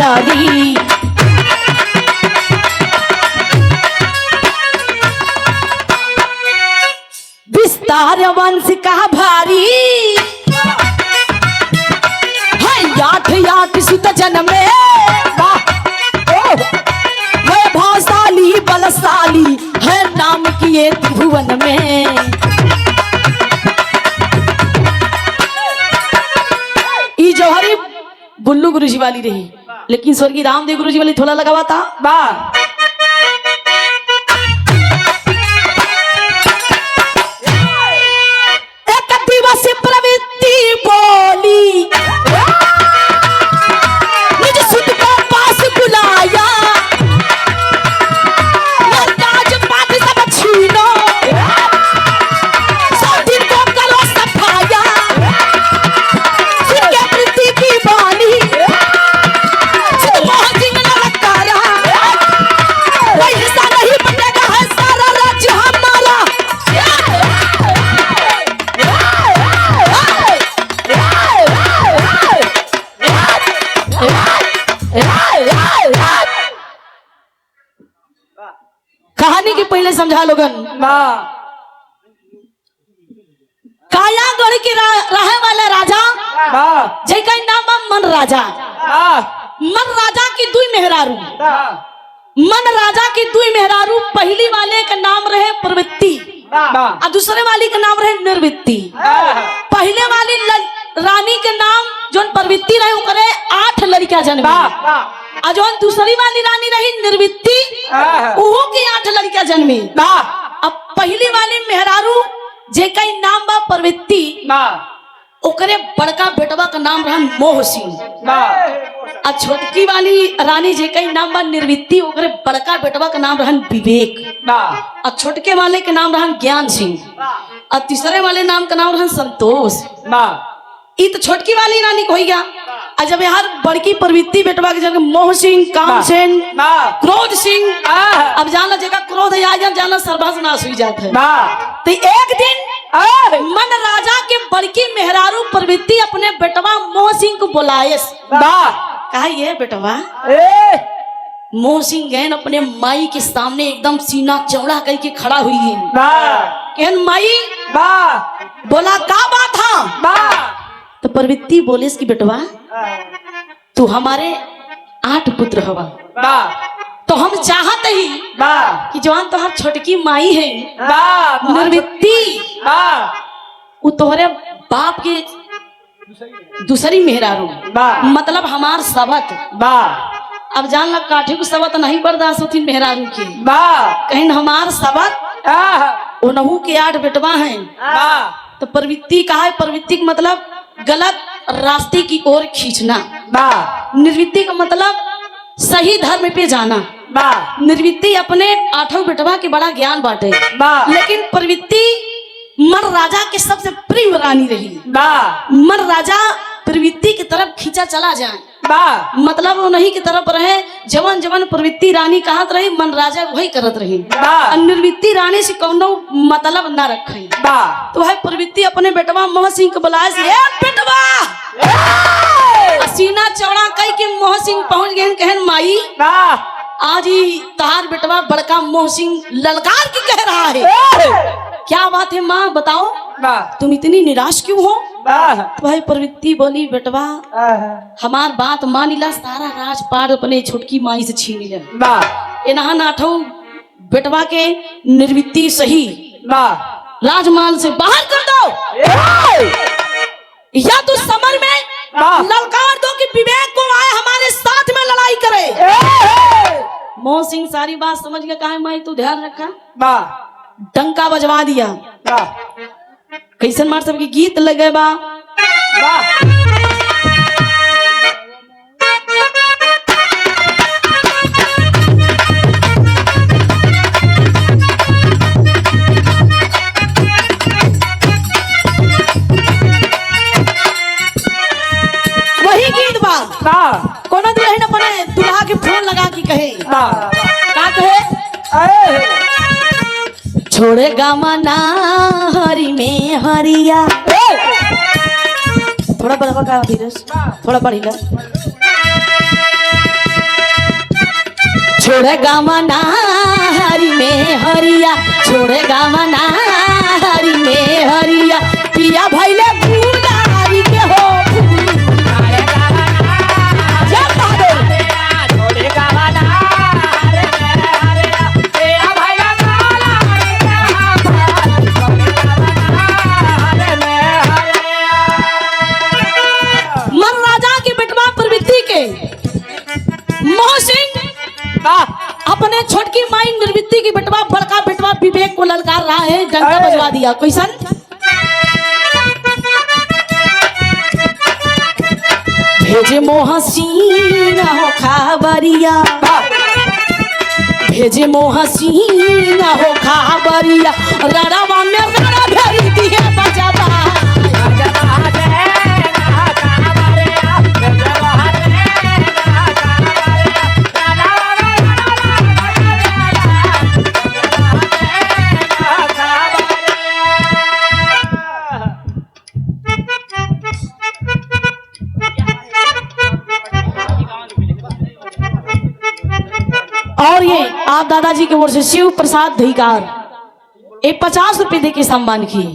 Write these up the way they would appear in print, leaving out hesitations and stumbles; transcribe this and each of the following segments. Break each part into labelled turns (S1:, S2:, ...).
S1: अटारी। विस्तार वंश का भारी है, 8 सुत जन्मे, वैभवशाली बलशाली है नाम किए त्रिभुवन में। ई जौहरी बुल्लू गुरुजी वाली रही, लेकिन स्वर्गीय रामदेव गुरुजी वाली थोड़ा लगा हुआ था। एक दिवस प्रवृत्ति बोली, निज सुत को पास बुलाया, राजपाट सब छीनो, 100 दिन को करो सफाया। सुन के वृत्ति की बानी, सिंह न लकारा, कोई हिस्सा नहीं बनेगा है सारा राज्य हमारा। कहानी के पहले समझा लोगन। कायागढ़ के रहे वाला राजा जेका नाम मन राजा। मन राजा की दुई मेहरारू, मन राजा की दुई मेहरारू, पहली वाले का नाम रहे प्रवृत्ति और दूसरे वाली का नाम रहे निर्वृत्ति। पहले वाली रानी के नाम जो प्रवृत्ति रहे करे 8 लड़कियां जन्मी, और जो दूसरी वाली रानी रही निर्वृत्ति उहो की 8 लड़कियां जन्मी। अब पहली वाली मेहरारू जेका नाम बा प्रवृत्ति, ओकरे बड़का बेटवा का नाम रहा मोह सिंह। आ छोटकी वाली रानी जेका नाम बा निर्वृत्ति, ओकरे बड़का बेटवा का नाम रहा विवेक। और छोटके वाले के नाम रहा ज्ञान सिंह, और तीसरे वाले नाम का नाम रहा संतोष। ई तो छोटकी वाली रानी को हो गया। और जब यार बड़की प्रवृत्ति बेटवा के जगह मोह सिंह, काम सिंह, क्रोध सिंह, अब जाना जगह क्रोध आ जाना सर्वनाश हो जाता है। तो एक दिन मन राजा के बड़की मेहरारू प्रवृत्ति अपने बेटवा मोह सिंह को बुलाए। कहा ये बेटवा, मोह सिंह गए अपने माई के सामने एकदम सीना चौड़ा करके खड़ा हुई है। कहन माई बोला का बात था? तो प्रवृत्ति बोले कि बेटवा तू हमारे 8 पुत्र हवा, तो हम चाहते ही कि जवान तोहर छोटकी माई है निर्वृत्ति, वो तोहरे बाप के दूसरी मेहरारू, मतलब हमार सबत। अब जान लग काठे को सबत नहीं बर्दाश्त होती मेहरारू की, कहीं हमार सबत उनहू के 8 बेटवा हैं। तो प्रवृत्ति कहा है, प्रवृत्ति का मतलब गलत रास्ते की ओर खींचना, निर्वृत्ति का मतलब सही धर्म पे जाना। निर्वृत्ति अपने 8 बेटवा के बड़ा ज्ञान बांटे, लेकिन प्रवृत्ति मन राजा के सबसे प्रिय रानी रही। मन राजा प्रवृत्ति की तरफ खींचा चला जाए, मतलब वो नहीं की तरफ रहे। जवन जवन प्रवृत्ति रानी कहत रही, मन राजा वही करत रही। निर्वृत्ति रानी से कौनो मतलब न रखे। तो वह प्रवृत्ति अपने बेटवा मोह सिंह को बुलाए, बेटवा सीना चौड़ा कई के मोह सिंह पहुंच गए। कहन माई आज ही तहार बेटवा बड़का मोह सिंह ललकार की कह रहा है। क्या बात है माँ बताओ, तुम इतनी निराश क्यों हो? तो भाई प्रवृत्ति बोली बेटवा हमार बात मानिला, सारा राजपाट अपने छोटकी माई से छीन लिया। इन्हा नाठो बेटवा के निर्वृत्ति सही राजमाल से बाहर कर दो, या तो समर में ललकार दो कि विवेक को आए हमारे साथ में लड़ाई करे। मोह सिंह सारी बात समझ गया। कहा माई तू ध्यान रखा, डंका बजवा दिया। कैसन मार सबके गीत लगे बा। वही गीत बा कोनो दुल्हन अपने दुल्हा के फोन लगा के कहे का कहे, छोड़ेगा मना हरी में हरिया। थोड़ा बढ़ा का धीरज, थोड़ा बढ़ी ला। छोड़ेगा मना हरी में हरिया, छोड़ेगा मना हरी में हरिया, पिया भैले गुलारी के हो अपने छोटकी माई निर्वृत्ति की बेटवा बड़का बेटवा विवेक को ललकार रहा है, डंका बजवा दिया। क्वेश्चन, भेजे मोहसीना हो खाबरिया, भेजे मोहसीना हो खाबरिया, रड़वा में रड़ा भरी दिए बजावा। और ये आप दादाजी की ओर से शिव प्रसाद धिकार ये 50 रुपए दे के सम्मान किए।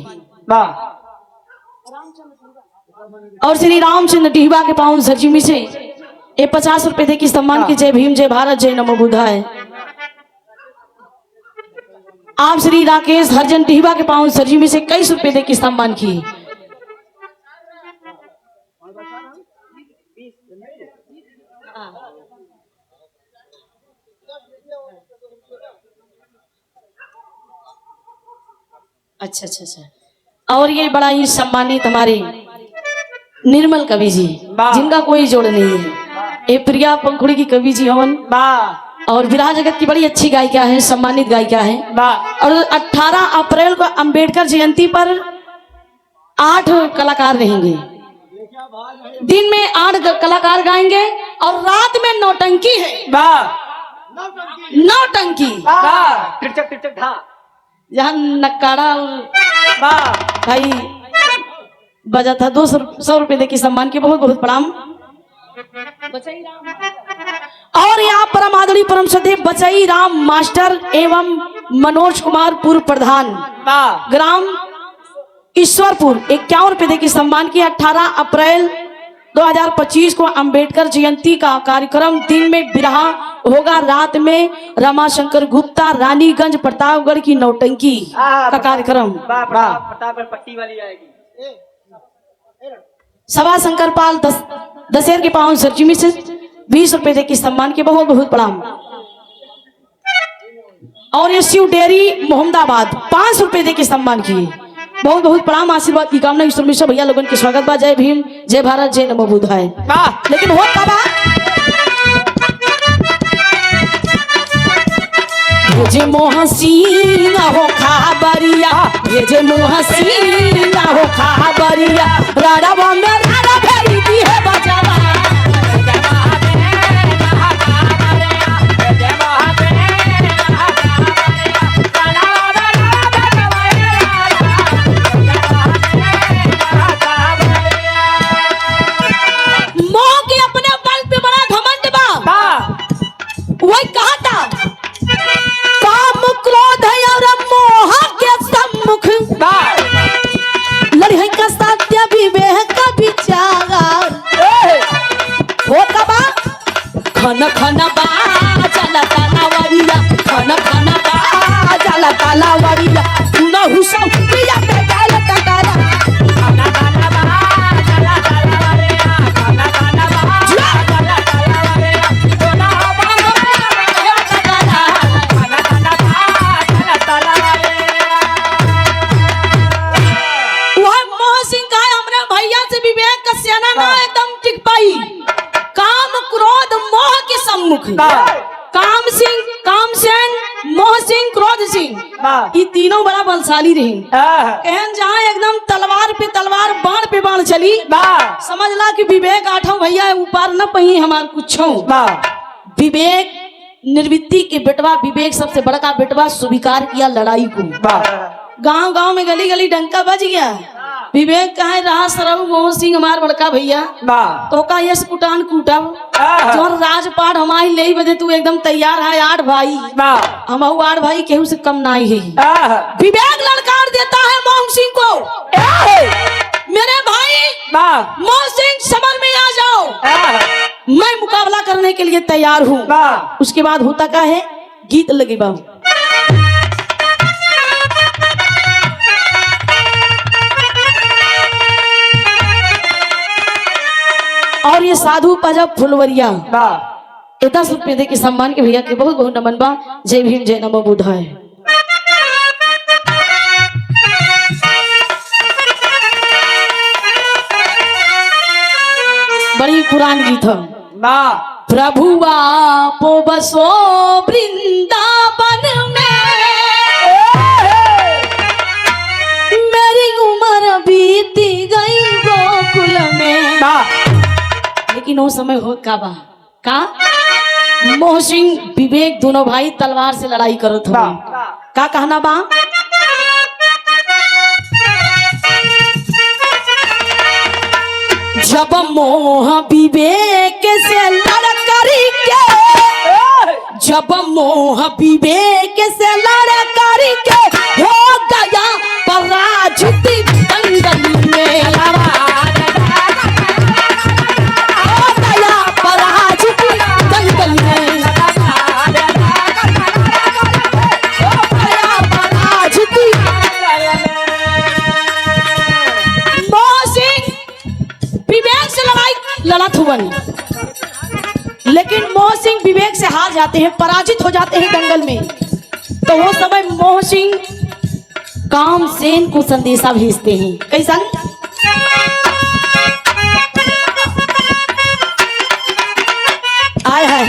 S1: और श्री रामचंद्र डिहबा के पाउन सरजीमी से ये 50 रुपए दे के सम्मान की। जय भीम, जय भारत, जय नमो बुद्धाय। आप श्री राकेश हरजन डिहबा के पाउन सरजीमी से 21 रुपए दे के सम्मान किए। अच्छा अच्छा अच्छा। और ये बड़ा ही सम्मानित हमारे निर्मल कवि जी, जिनका कोई जोड़ नहीं है, ये प्रिया पंखुड़ी की कवि जी हवन और विराह जगत की बड़ी अच्छी गायिका है, सम्मानित गायिका है। और 18 अप्रैल को अंबेडकर जयंती पर 8 कलाकार रहेंगे। दिन में 8 कलाकार गाएंगे और रात में नौटंकी है। नौटंकी यहाँ नक्काड़ा भाई बजा था। 200 रुपए दे के सम्मान के बहुत बहुत प्रणाम। और यहाँ परम आदरणीय परम श्रद्धेय बचई राम मास्टर एवं मनोज कुमार पूर्व प्रधान ग्राम ईश्वरपुर 51 रुपए दे के सम्मान की। 18 अप्रैल 2025 को अंबेडकर जयंती का कार्यक्रम दिन में बिरहा होगा, रात में रमाशंकर गुप्ता रानीगंज प्रतापगढ़ की नौटंकी का कार्यक्रम।
S2: पट्टी वाली आएगी।
S1: सभा शंकर पाल दशहर के पावन सरजीमी से 20 रुपए दे के सम्मान के बहुत बहुत प्रणाम। और ये शिव डेयरी मोहम्मदाबाद 5 रुपए दे के सम्मान किए। बहुत बहुत प्रणाम, आशीर्वाद की कामना ईश्वर मिश्र भैया लोगों के स्वागत बा। जय भीम, जय भारत, जय नमो बुद्धाय। लेकिन हो कबा भेजे मोहसीना हो खाबरिया, भेजे मोहसीना हो खाबरिया, राड़वा में राड़ा भरी दी है बजावा। वही कहा था काम क्रोध और मोह के सम्मुख लड़ी का सत्य विवेक का विचार हो कबा खन खन बा चला ताला वरिया, खन खन बा चला ताला वरिया, तू न हुसा पिया पे गाल टकारा, खन खन बा चला ताला वरिया, खन खन बा चला ताला वरिया, तू न एकदम टिक पाई। काम क्रोध मोह के सम्मुख काम सेन मोह सिंह क्रोध सिंह ये तीनों बड़ा बलशाली रहे। कहन जहाँ एकदम तलवार पे तलवार बाण पे बाण चली, समझ ला कि विवेक आठों भैया ऊपर न पही हमार कुछ। विवेक निर्वृत्ति के बेटवा, विवेक सबसे बड़का बेटवा स्वीकार किया लड़ाई को। गांव गांव में गली गली डंका बज गया विवेक कहे रहा सरऊ मोहन सिंह हमार बड़का भैया तो का यश कुटान कूटब जो राजपाट हमारी ले बजे तू एकदम तैयार है 8 भाई हम 8 भाई केहू से कम नहीं है। विवेक ललकार देता है मोहन सिंह को, मेरे भाई मोहन सिंह समर में आ जाओ, मैं मुकाबला करने के लिए तैयार हूँ। उसके बाद होता क्या है, गीत लगे बाबू। और ये साधु पजब फुलवरिया 10 रुपये दे के सम्मान के भैया के बहुत बहुत नमन बा। जय भीम जय नमो बुद्धाय। बड़ी पुरान गीत है। प्रभु आपो बसो वृंदावन में, मेरी उम्र बीती गई गोकुल में। लेकिन वो समय हो का मोहन सिंह विवेक दोनों भाई तलवार से लड़ाई करत हो। का कहना बा, जब मोह विवेक से लड़ करके, जब मोह विवेक से लड़ करके हो गया पराजित दंगल में, हो गया पराजित दंगल में, हो गया पराजित। मोहन सिंह विवेक से लड़त हुवन, लेकिन मोहन सिंह विवेक से हार जाते हैं, पराजित हो जाते हैं दंगल में। तो वो समय मोहन सिंह कामसेन को संदेशा भेजते हैं। कैसन, आए है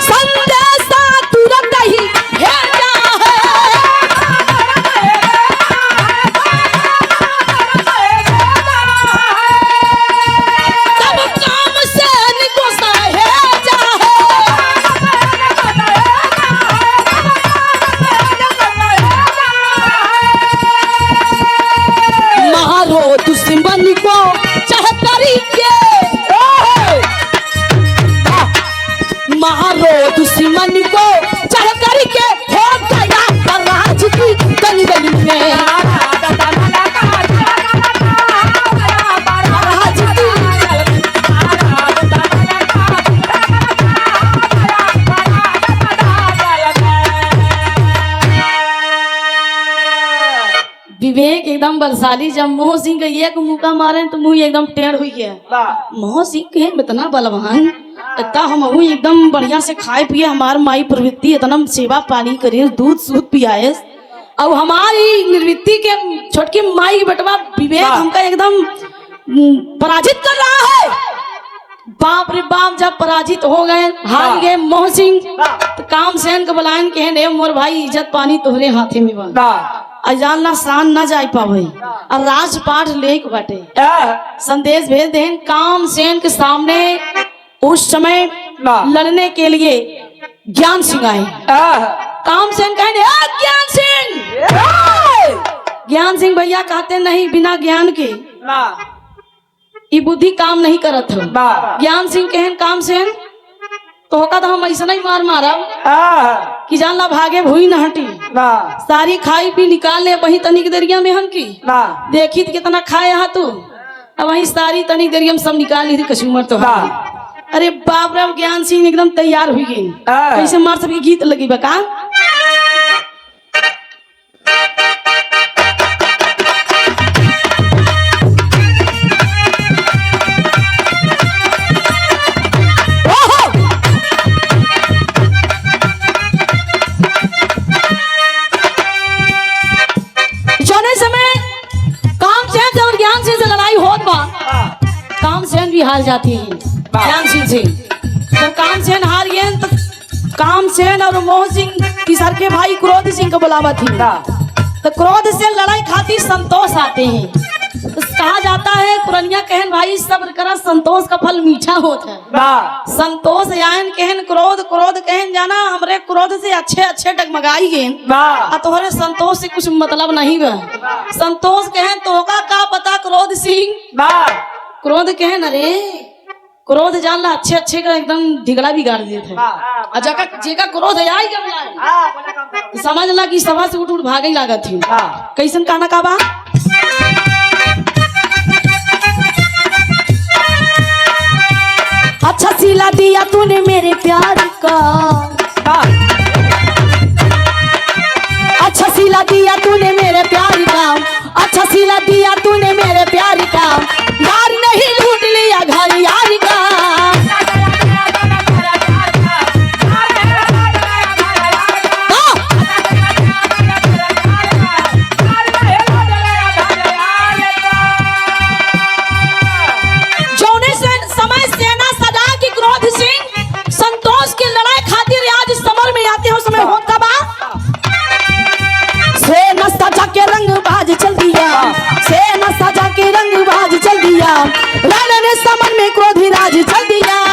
S1: संदेशा तुरंत ही भेजा है, तब कामसेन को सहेजा है, मारो दुश्मन को चाहे करके, मारो दुश्मन को चाहे करके हो गया पराजित दंगल में, विवेक एकदम बलशाली। जब मोहन सिंह का एक मुका मारे तो मुंह एकदम टेढ़ हुई गया। मोहन सिंह के इतना बलवान, इतना हम एकदम बढ़िया से खाए पिए, हमार माई प्रवृत्ति इतना सेवा पानी करे, दूध सूध पियाए। अब हमारी निर्वृत्ति के छोटकी माई बटवा विवेक हमका एकदम पराजित कर रहा है। बाप रे बाप, जब पराजित हो गए, हार गए मोहन सिंह, तो कामसेन को बुलायन के ने मोर भाई इज्जत पानी तोहरे हाथे में बा, अजान ना शान ना जा पावे और राजपाट लेक बाटे। संदेश भेज दें कामसेन के सामने। उस समय लड़ने के लिए ज्ञान सिंह आए। कामसेन कहे ज्ञान सिंह, ज्ञान सिंह भैया कहते नहीं, बिना ज्ञान के ये बुद्धि काम नहीं करत हो। ज्ञान सिंह कहन कामसेन तो होका तो हम ऐसा नहीं मार मारा कि जान ला भागे भूई न हटी, सारी खाई पी निकाल ले वही तनिक देरिया में हम की देखी थी कितना खाए हा तू, अब वही सारी तनिक देरिया में सब निकाल ली थी कसूमर तो। अरे बाप रे, ज्ञान सिंह एकदम तैयार हुई गई, कैसे मार सबके गीत लगी बका। कामसेन भी हार जाती है ज्ञान सिंह से। जब कामसेन हार गए तो कामसेन और मोहन सिंह तीसर के भाई क्रोध सिंह को बुलावा थी, तो क्रोध से लड़ाई खातिर संतोष आते हैं। तो कहा जाता है पुरनिया कहन भाई सब्र करा संतोष का फल मीठा होता है। संतोष यान कहन क्रोध क्रोध कहन जाना हमरे क्रोध से अच्छे अच्छे डगमगाई गेन आ तोहरे संतोष से कुछ मतलब नहीं बा। संतोष कहन तोहका का पता क्रोध सिंह क्रोध कहन अरे क्रोध जानला अच्छे अच्छे का एकदम ढिगड़ा बिगाड़ देते है। जेका क्रोध आई जब समझ ला कि सभा से उठ उठ भागे लागत थी। कैसन कहना का बा अच्छा सिला दिया तूने मेरे प्यार का अच्छा सिला दिया तूने मेरे प्यार का अच्छा सिला दिया तूने मेरे प्यार का यार नहीं लूट लिया घर यार का जौने से समय सेना सजा की क्रोध सिंह संतोष की लड़ाई खातिर आज समर में आते हो समय होता बा सेना सजा के रंग बाज चल दिया सेना सजा के रंग बाज चल दिया राणा ने समर में क्रोधी राज चल दिया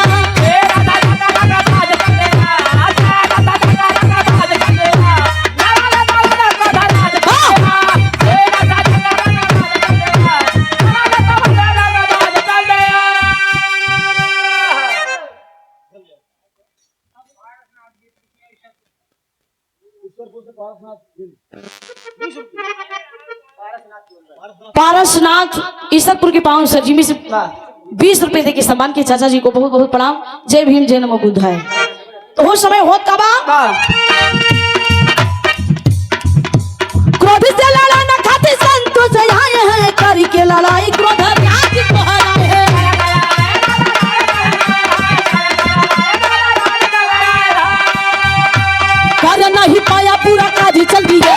S1: पारसनाथ ईसरपुर के पावन सर जी में से 20 रुपए दे के सम्मान के चाचा जी को बहुत बहुत प्रणाम। जय भीम जय नमो बुद्धाय। तो वो समय होत का बा क्रोध से लड़ा न खाते संतोष आए हैं करके लड़ाई क्रोध राज को हराए हैं कर नहीं पाया पूरा काज चल दिया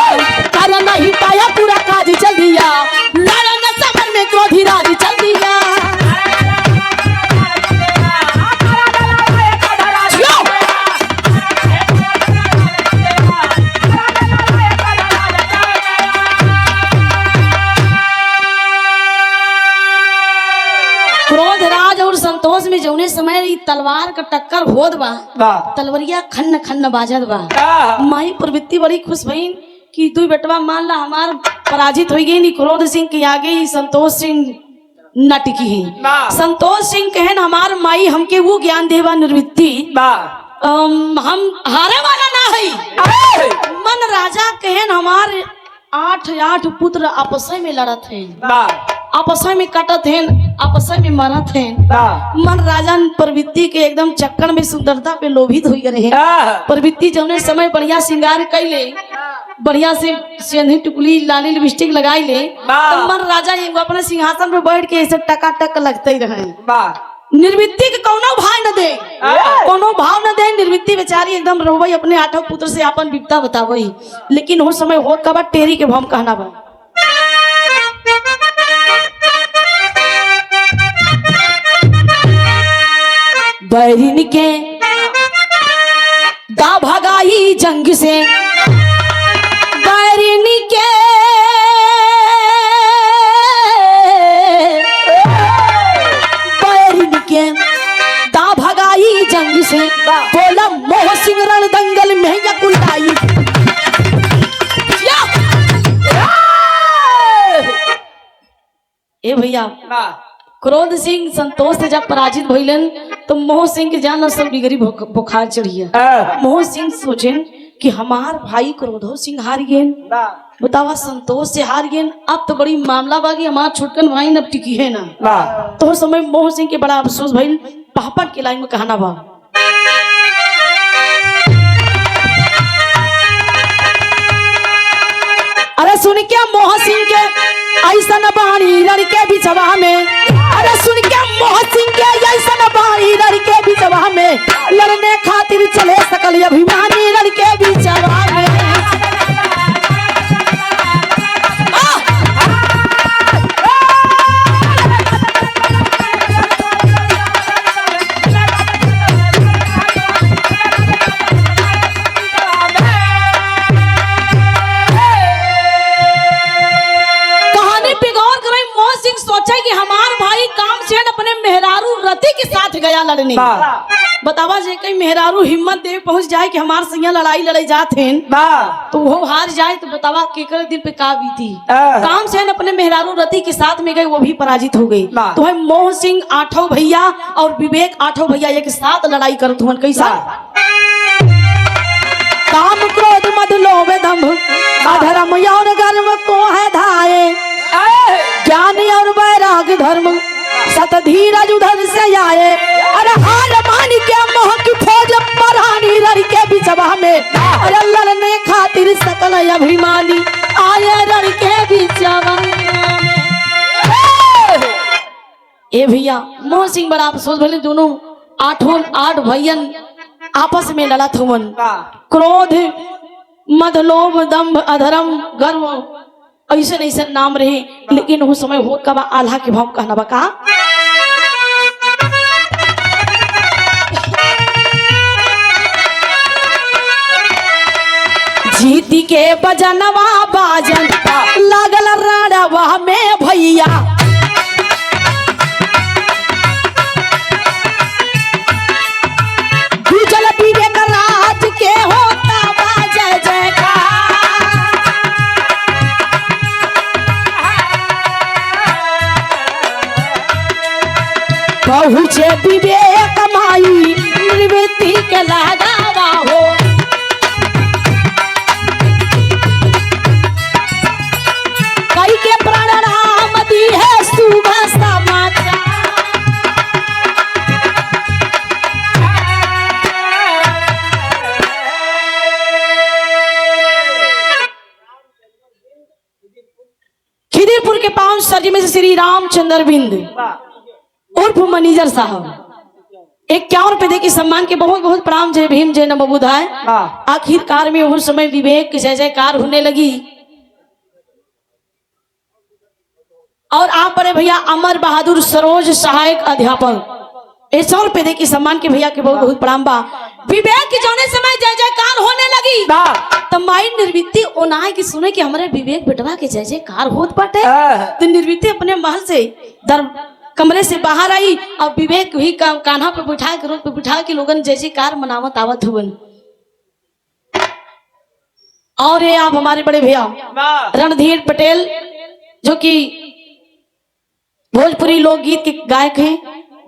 S1: कर नहीं पाया पूरा काज चल दिया लड़ा न समर में क्रोधी राज चल दिया क्रोध राज और संतोष में जौने समय तलवार का टक्कर होत बा तलवरिया खन्न खन्न बाजत बा माई प्रवृत्ति बड़ी खुश भई कि तू बेटवा मान ला हमार पराजित हो गई। क्रोध सिंह के आगे ही संतोष सिंह न टिकी है। संतोष सिंह कहन हमार माई हमके वो ज्ञान देवा निर्वृत्ति हम हारे वाला ना है। मन राजा कहन हमार 8 पुत्र आपस में लड़त है आपस में कटत हैं आपस में मरत हैं। मन राजा प्रवृत्ति के एकदम चक्कर में सुंदरता पे लोभित हो रहे। प्रवृत्ति जौने समय बढ़िया श्रृंगार कैले बढ़िया से सिंदूर टुकली लाली लिपस्टिक लगाई ले तो मन राजा एगो अपने सिंहासन पे बैठ के ऐसे टकाटक लगते ही रहे। निर्वृत्ति के कोनो भाव न दे कोनो भाव न दे निर्वृत्ति बेचारी एकदम रोवई अपने 8 पुत्र से अपन विपदा बतावई। लेकिन हो समय हो कबा टेरी के भाव कहना बा बैरिन के दा भगाई जंग से बैरिन के बैरिन के दा भगाई जंग से बोला मोह सिंह रण दंगल में या कुलाई ए भैया क्रोध सिंह संतोष से जब पराजित भइलन तो मोह सिंह के जान सब बिगड़ी बुखार चढ़िया। मोह सिंह सोचे कि हमार भाई क्रोधो सिंह हार गए बतावा संतोष से हार गए अब तो बड़ी मामला बागी हमार छोटकन भाई अब टिकी है ना। तो उस समय मोह सिंह के बड़ा अफसोस भइल। पापा के लाइन में कहना बा अरे सुन क्या मोह सिंह के ऐसा न बाणी लड़के बिचवा में अरे सुन क्या मोह सिंह के ऐसा न बाणी लड़के बिचवा में लड़ने खातिर चले सकल अभिमानी लड़के बिचवा में। ने बतावा जे कहीं मेहरारू हिम्मत दे पहुंच जाए कि हमार संग लड़ाई लड़ाई जात हैं तो वो हार जाए तो बतावा केकर दिल पे का बीती। कामसेन अपने मेहरारू रति के साथ में गए, वो भी पराजित हो गई। तो है मोहन सिंह आठों भैया और विवेक आठों भैया एक साथ लड़ाई करत हुन। कैसा? काम क्रोध मद लोभ दंभ अधर्म और गर्व को है धाये, ज्ञान और वैराग धर्म सत धीरज उधर से आए। अरे हार मान के मोह की फौज परानी रण के बिचवा में, अरे लड़ने खातिर सकल अभिमानी आए रण के बिचवा में। ए भैया मोहन सिंह बड़ा अफसोस भले दोनों आठ भैयन आपस में लड़त हुवन। क्रोध मद लोभ दंभ अधर्म गर्व ऐसे ऐसे नाम रहे, लेकिन वो समय हो कबा आल्हा के भाव कहना बका। जीती के बजनवा बाजन लागल राड़वा में भैया, गुजल विवेक राज के होता जय जयकार। पहुँचे विवेक माई निर्वृत्ति के लगावा हो, कई के प्राण राम दी है सुबह समाचार। खिदिरपुर के पावन सर में से श्री रामचंद्र बिंद उर्फ मैनेजर साहब 51 रुपए दे के सम्मान के बहुत बहुत प्रणाम। जय भीम जय नमो बुधाय। आखिरकार में उस समय विवेक की जय जयकार होने लगी और आप बड़े भैया अमर बहादुर सरोज सहायक अध्यापक 100 रुपए दे के सम्मान के भैया के बहुत बहुत प्रणाम बा। विवेक की जाने समय जय जयकार होने लगी तो माई निर्वृत्ति ओनाए की सुने कि हमारे विवेक बेटवा के जय जयकार होत बाटे। तो निर्वृत्ति अपने महल से कमरे से बाहर आई और विवेक भी कान्हा पे बिठा के रोड पे बिठा के लोगन जय जयकार मनावत आवत हुवन। और ये आप हमारे बड़े भैया रणधीर पटेल जो कि भोजपुरी लोकगीत के गायक हैं,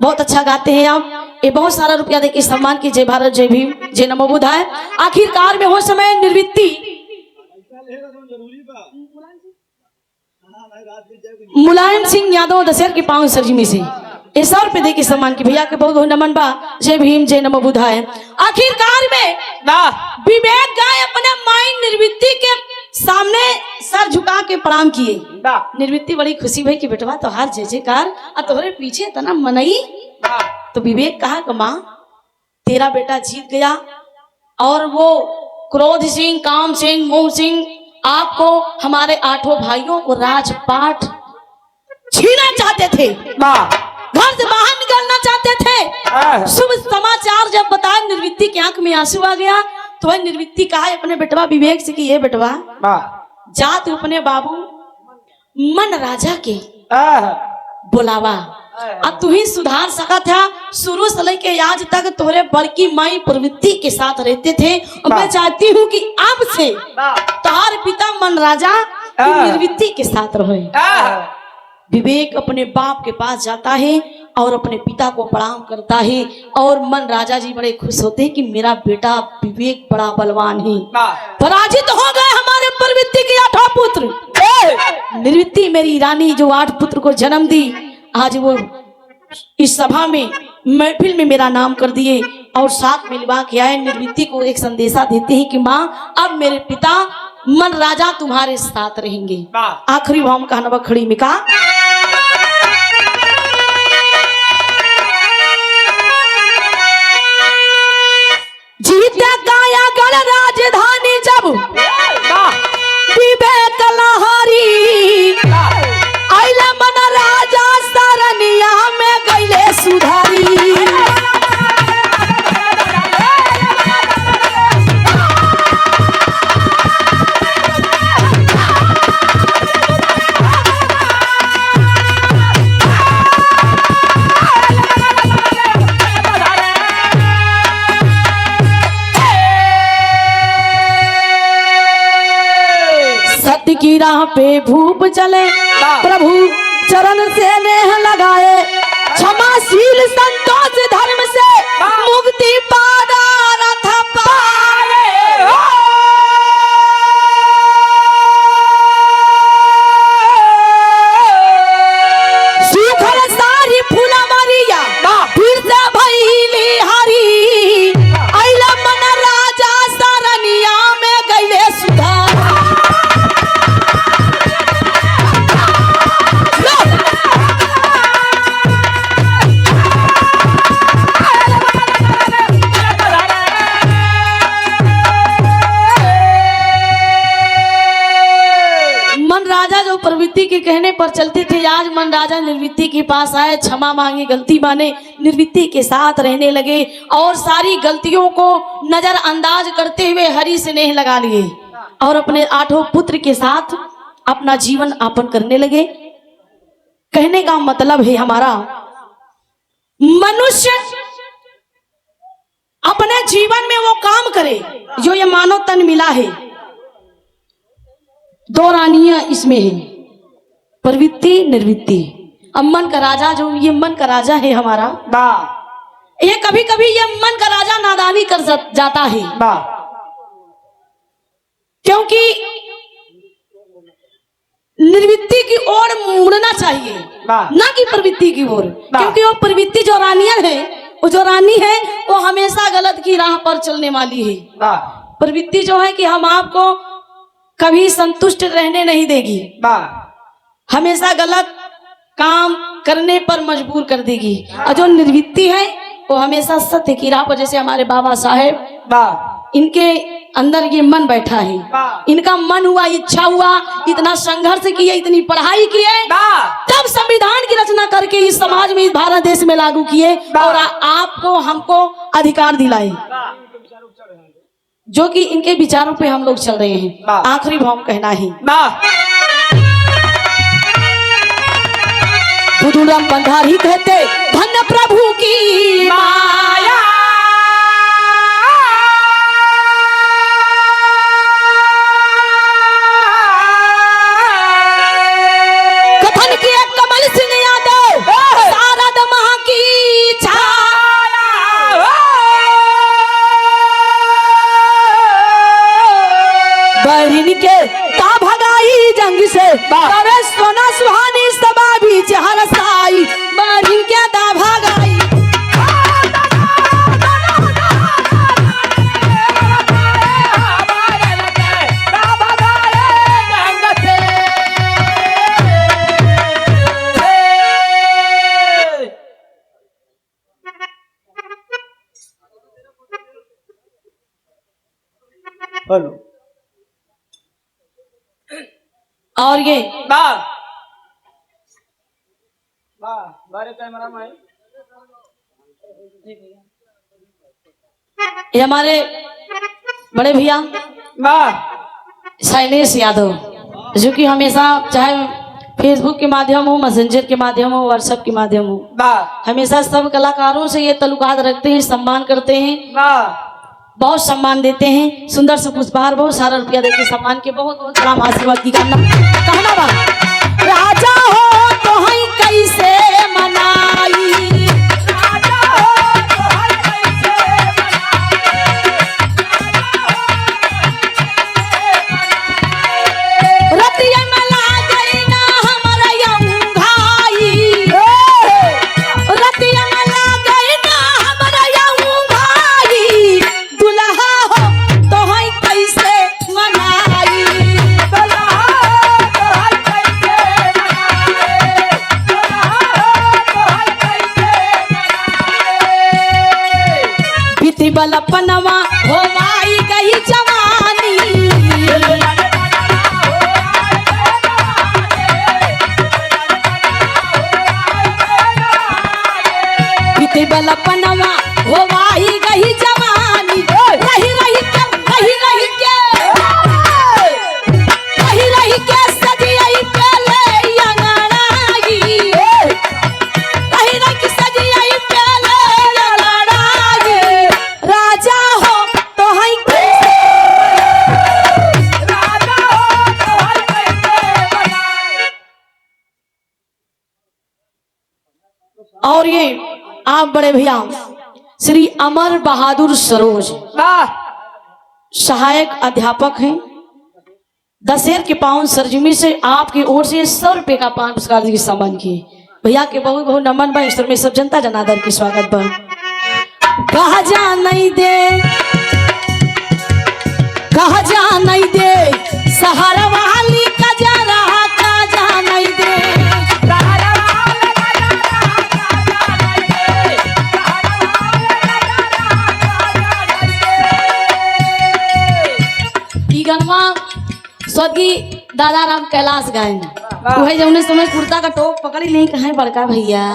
S1: बहुत अच्छा गाते हैं आप। ये बहुत सारा रुपया देके सम्मान की जय भारत जय भीम जय नमो बुधाय। आखिरकार में हो समय निर्वृत्ति मुलायम सिंह यादव दशहर के पांव सरजी में से 100 रुपए दे के सम्मान की भैया के बहुत बहुत नमन बा। जय भीम जय नमो बुधाय। आखिरकार में विवेक गाय अपने माई निर्वृत्ति के सामने सर झुका के प्रणाम किए। निर्वृत्ति बड़ी खुशी भई कि बेटवा तो हार जय जयकार और तोहरे पीछे तना मनई। तो विवेक कहा कि माँ तेरा बेटा जीत गया और वो क्रोध सिंह काम सिंह मोह सिंह आपको हमारे 8 भाइयों को राजपाट छीना चाहते थे, घर से बाहर निकलना चाहते थे। शुभ समाचार जब बताया निर्वृत्ति की आंख में आंसू आ गया तो वह निर्वृत्ति कहा अपने बेटवा विवेक से कि ये बेटवा जा तू अपने बाबू मन राजा के बुलावा, अब तू ही सुधार सका था। शुरू से लेके आज तक तोहरे बड़की माई प्रवृत्ति के साथ रहते थे और मैं चाहती हूँ कि अब से तुम्हारे पिता मन राजा निर्वृत्ति के साथ रहे। विवेक अपने बाप के पास जाता है और अपने पिता को प्रणाम करता है और मन राजा जी बड़े खुश होते हैं कि मेरा बेटा विवेक बड़ा बलवान है। पराजित हो गए हमारे प्रवृत्ति के 8 पुत्र। निर्वृत्ति मेरी रानी जो 8 पुत्र को जन्म दी, आज वो इस सभा में महफिल में मेरा नाम कर दिए और साथ मिलवा के आए। निर्वृत्ति को एक संदेशा देते हैं कि माँ अब मेरे पिता मन राजा तुम्हारे साथ रहेंगे। आखिरी भाव कहना खड़ी में कहा जीता काया गढ़ राजधानी जब विवेक लहरी आइला मन राजा सरनिया में गईले सुधारी। राह पे भूप चले प्रभु चरण से नेह लगाए क्षमाशील संतोष धर्म से मुक्ति पादा रथ पाए सूखल सारी फूला मारिया फिर से भइली हरी अइला मन राजा सरनिया में गइले सुधा मन राजा जो प्रवृत्ति के कहने पर चलते थे, आज मन राजा निर्वृत्ति के पास आए, क्षमा मांगे, गलती माने, निर्वृत्ति के साथ रहने लगे और सारी गलतियों को नजरअंदाज करते हुए हरि स्नेह लगा लिए और अपने 8 पुत्र के साथ अपना जीवन यापन करने लगे। कहने का मतलब है हमारा मनुष्य अपने जीवन में वो काम करे जो ये मानव तन मिला है। 2 रानियां इसमें है, प्रवृत्ति निर्वृत्ति। अब मन का राजा जो ये मन का राजा है हमारा, ये कभी कभी ये मन का राजा नादानी कर जाता है, क्योंकि निर्वृत्ति की ओर मुड़ना चाहिए ना कि प्रवृत्ति की ओर, क्योंकि वो प्रवृत्ति जो रानियां है, वो जो रानी है वो हमेशा गलत की राह पर चलने वाली है। प्रवृत्ति जो है कि हम आपको कभी संतुष्ट रहने नहीं देगी, हमेशा गलत काम करने पर मजबूर कर देगी। और जो निर्वृत्ति है वो हमेशा सत्य की राह पर, जैसे हमारे बाबा साहेब, इनके अंदर ये मन बैठा है, इनका मन हुआ, इच्छा हुआ, इतना संघर्ष किए, इतनी पढ़ाई किए, तब संविधान की रचना करके इस समाज में, इस भारत देश में लागू किए और आपको हमको अधिकार दिलाए, जो कि इनके विचारों पे हम लोग चल रहे हैं। आखिरी भाव कहना है, बुधुराम बंधारी कहते धन्य प्रभु की माया, कथन किए कमल सिंह यादव शारद मां की छाया, बहन के ता भगाई जंग से करे सोना सुहानी सबा बीच हरसाई, बहन के ता भगाई और ये हमारे बड़े भैया शैलेश यादव, जो कि हमेशा चाहे फेसबुक के माध्यम हो, मैसेंजर के माध्यम हो, व्हाट्सएप के माध्यम हो, हमेशा सब कलाकारों से ये ताल्लुकात रखते हैं, सम्मान करते हैं, बहुत सम्मान देते हैं। सुंदर से पुष्पहार, बहुत सारा रुपया देते सम्मान के, बहुत बहुत सलाम आशीर्वाद की कहना बा राजा हो तो हई कैसे मनाई, राजा हो तो हई कैसे मनाई, रतिया में लागई ना हमरा यऊ भाई, रतिया में लागई ना हमरा यऊ भाई, दुल्हा हो तो हई कैसे मनाई, दुल्हा हो तो हई कैसे मनाई, दुल्हा हो तो हई कैसे मनाई, बीती बलपनवा हो माई गई जवानी, बीती बलपनवा हो माई गई जवानी, रही रही के रही रही के रही रही के सजियाई पे ले अंगड़ाई, रही रही के सजियाई पे ले अंगड़ाई, राजा हो तो हई कैसे, राजा हो तो हई कैसे आप बड़े भैया श्री अमर बहादुर सरोज सहायक अध्यापक हैं। दशहर के पावन सरजमी से आपकी ओर से 100 रुपए का पान पुरस्कार की सम्मान किए। भैया के बहुत बहुत नमन बा। ईश्वर में सब जनता जनादर के स्वागत बा। कहा जा नहीं दे, कहा जा नहीं दे, सहारा वाली का जा रहा, कहा जा नहीं दे, गनवा स्वर्गीय दादा राम कैलाश गायन वही जौने समय कुर्ता का टोप पकड़ी नहीं कहे बड़का भैया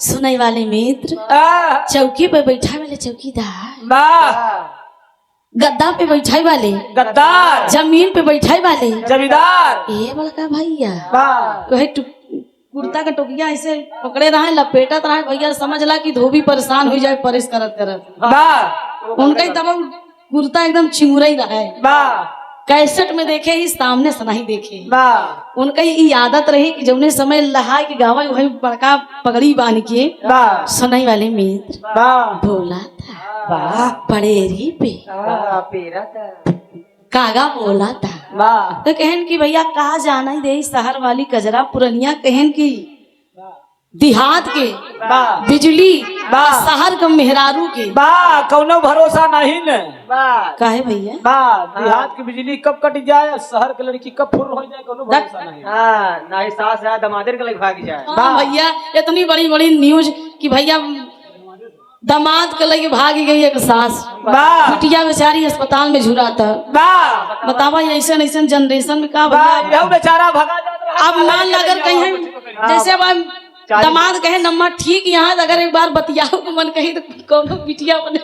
S1: सुनाई वाले मित्र, चौकी पे बैठा वाले चौकीदार, गद्दा पे बैठा वाले
S2: गद्दार,
S1: जमीन पे बैठा वाले
S2: जमींदार,
S1: ये बड़का भैया कहे कुर्ता का टोपिया ऐसे पकड़े रहे लपेटत रहे भैया, समझ ला कि धोबी परेशान हो जाए परेश करत करत। उनका ही तब कुर्ता एकदम चिंगुरा ही रहा है। कैसेट में देखे ही सामने से नहीं देखे। उनका ही आदत रही कि जौने समय लहाय के गावा वही बड़का पगड़ी बांध के सुनाई वाले मित्र बोला था पड़ेरी पे कागा बोला था। तो कहन की भैया कहा जाना ही दे शहर वाली कजरा पुरनिया, कहन की देहात के बिजली शहर के मेहरारू के
S2: कौनो भरोसा नहीं न।
S1: काहे भैया
S2: देहात की बिजली कब कट जाए, शहर के लड़की कब फुर हो जाए, कौनो भरोसा नहीं। ना ही सास है दमादेर के लगे भाग जाए।
S1: भैया इतनी बड़ी बड़ी न्यूज कि भैया दामाद के लगे भाग गई एक सास, बिटिया बेचारी अस्पताल में झुरा था। बतावा ऐसा ऐसा जनरेशन में का भैया
S2: बेचारा भगा जाता।
S1: अब मान लगर कहीं जैसे अब दामाद कहे नम्मा ठीक यहाँ अगर एक बार बतियाओ को मन कही तो कौन बिटिया बने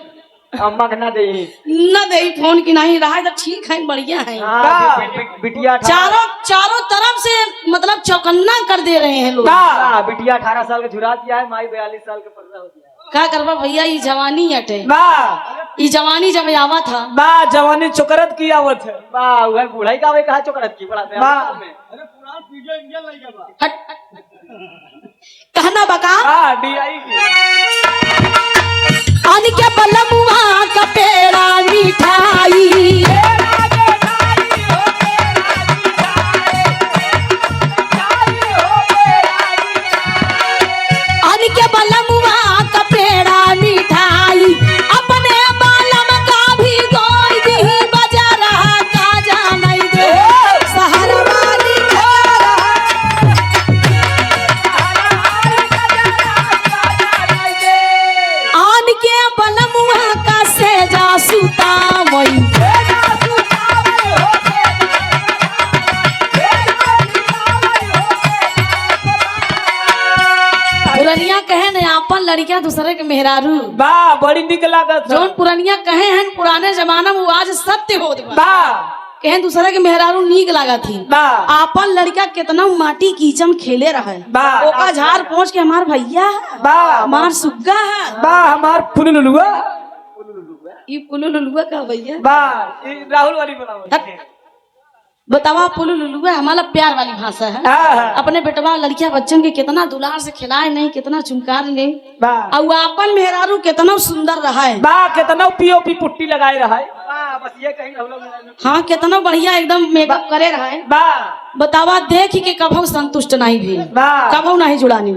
S2: अम्मा के ना
S1: दे फोन की नहीं रहा तो ठीक है बढ़िया है।
S2: बिटिया
S1: चारों तरफ से मतलब चौकन्ना कर दे रहे हैं लोग।
S2: बिटिया 18 साल का झुरा दिया है, माई 42 साल का पर्दा हो गया।
S1: क्या करवा भैया ये जवानी हटे, ये जवानी जब आवा था
S2: जवानी चोकरत की आवत है। वह बूढ़ाई का वे कहा चोकरत की बड़ा
S1: कहना बका अन के बलमुआ का पेड़ा मिठाई अन के बलमुआ का पेड़ा मिठाई अपने बालम का भी गोई दी बजा रहा का जा नहीं दे सहारा वाली आन के बलमुआ का सेजा सुता वही पुरनिया कहे न अपन लड़कियां दूसरे के मेहरारू
S2: बड़ी निक लागत
S1: जोन पुरनिया कहे हैं पुराने जमाना में वो आज सत्य होत कहे दूसरे के मेहरारू नीक लागा थी। अपन लड़का कितना माटी कीचम खेले रहे ओका झाड़ पहुंच के हमार भैया हमार सुग्गा है
S2: हमार पुलुलुआ
S1: ये पुलुलुआ का भैया
S2: राहुल वाली बनाओ।
S1: बतावा पुलुलुआ हमारा प्यार वाली भाषा है। अपने बेटवा लड़किया बच्चन के कितना दुलार से खिलाए नहीं, कितना चुमकार ले और अपन मेहरारू कितना सुंदर रहा है
S2: कितना पीओपी पुट्टी लगाए रहा है। बस ये कहीं
S1: हाँ कितना बढ़िया एकदम मेकअप करे रहा है। बतावा देख के कभू संतुष्ट नहीं भी कभू नहीं जुड़ानी।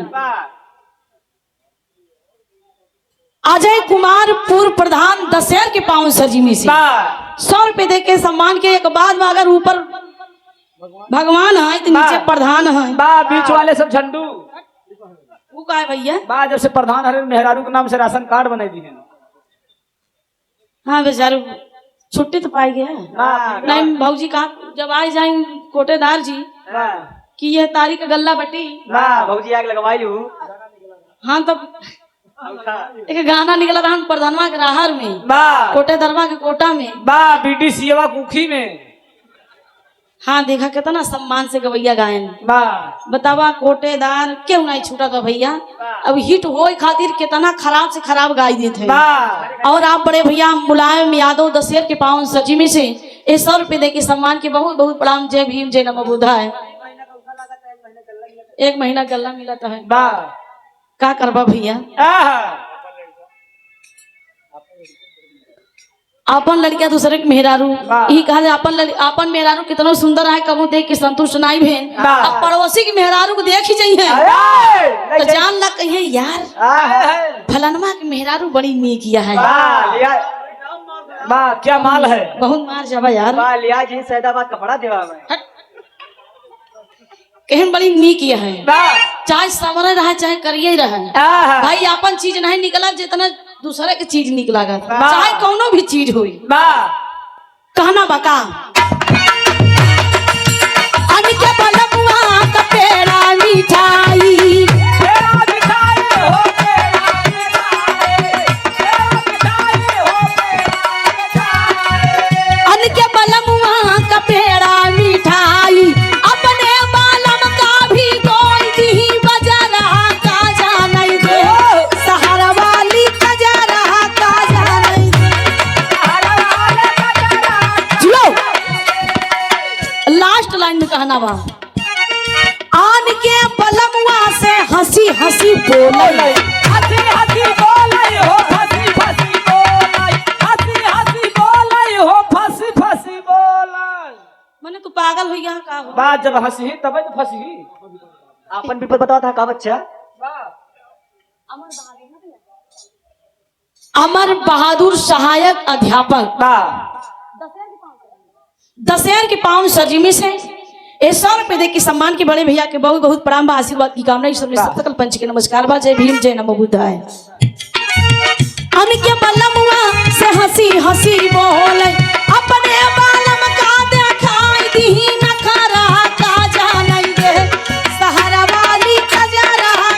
S1: अजय कुमार पूर्व प्रधान दशहर के पावन सरजिमी से 100 रुपए दे के सम्मान के। एक बाद में अगर ऊपर भगवान है तो नीचे प्रधान है
S2: बीच वाले सब झंडू
S1: वो का है भैया
S2: जब से प्रधान हरे मेहरारू के नाम से राशन कार्ड बनाई दी है।
S1: हाँ बेचारू छुट्टी तो पाई गया नहीं भाजी कहा जब आ जाए कोटेदार जी कि यह तारीख का गल्ला बटी
S2: भाजी आग लगवाई लू।
S1: हाँ तब एक गाना निकला था प्रधानवा के राहर में कोटे दरवा के कोटा में
S2: बीडीसीवा कुखी में।
S1: हाँ देखा कितना सम्मान से गवैया गायन बतावा कोटेदार क्यों नहीं छूटा था भैया। अब हिट हो खातिर कितना खराब से खराब गाई देते और आप बड़े भैया मुलायम यादव दशहर के पावन सजीमी से 100 रुपए दे के सम्मान के बहुत बहुत प्रणाम। जय भीम जय नमो बुद्धाय। 1 महीना गल्ला मिला था है का करबा भैया, अपन लड़किया दूसरे के मेहरारू यही कहा जाए, अपन मेहरारू कितना सुंदर है, कबू देख के संतुष्ट नहीं भेन, अब पड़ोसी की मेहरारू को देख ही जाइए तो जान लग कहिए यार फलनमा के मेहरारू बड़ी नीकिया है,
S2: क्या माल है,
S1: बहुत मार जावा यार,
S2: लिया जी सैदाबाद कपड़ा देवा में
S1: कहन बड़ी नीकिया है, चाहे सवरे रहे चाहे करिए रहे भाई, अपन चीज नहीं निकला जितना दूसरे के चीज निकला गा, चाहे कोनो भी चीज हुई कहना बका अनके बलमुआ का पेड़ा मिठाई, अनके बलमुआ का पेड़ा मिठाई, अपने बालम का भी कोई दी बजा रहा का जाने दे, सहारा वाली कजा रहा का जाने दे, लास्ट लाइन में कहना बा आन के बलमुआ से हंसी हंसी बोले,
S2: हंसी हंसी बोले हो, हंसी हंसी बोले, हंसी हंसी बोले हो, फंसी फंसी बोले,
S1: मैंने तू पागल हो गया का हो?
S2: बात जब हंसी तब तो फंसी, अपन भी बताओ था का बच्चा,
S1: अमर बहादुर सहायक अध्यापक दशहर के पावन सरजिमी से 100 रुपए दे के सम्मान के बड़े भैया के बहुत बहुत प्रणाम बा, आशीर्वाद की कामना, ईश्वर में सकल पंच के नमस्कार बा, जय भीम जय नमो बुद्धाय। अनके बलमुआ से हंसी हंसी बोले, अपने बालम का देखाई दी नखरा का जाने दे, सहारा वाली कजा रहा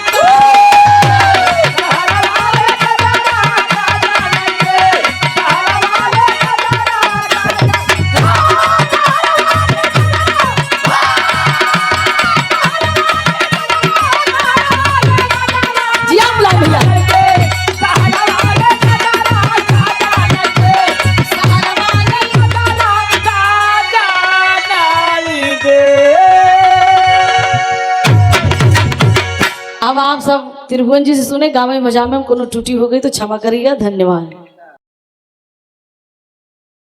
S1: अब आप सब त्रिभुवन जी से सुने, गाँव में मजा में कोनो टूटी हो गई तो क्षमा करिएगा, धन्यवाद।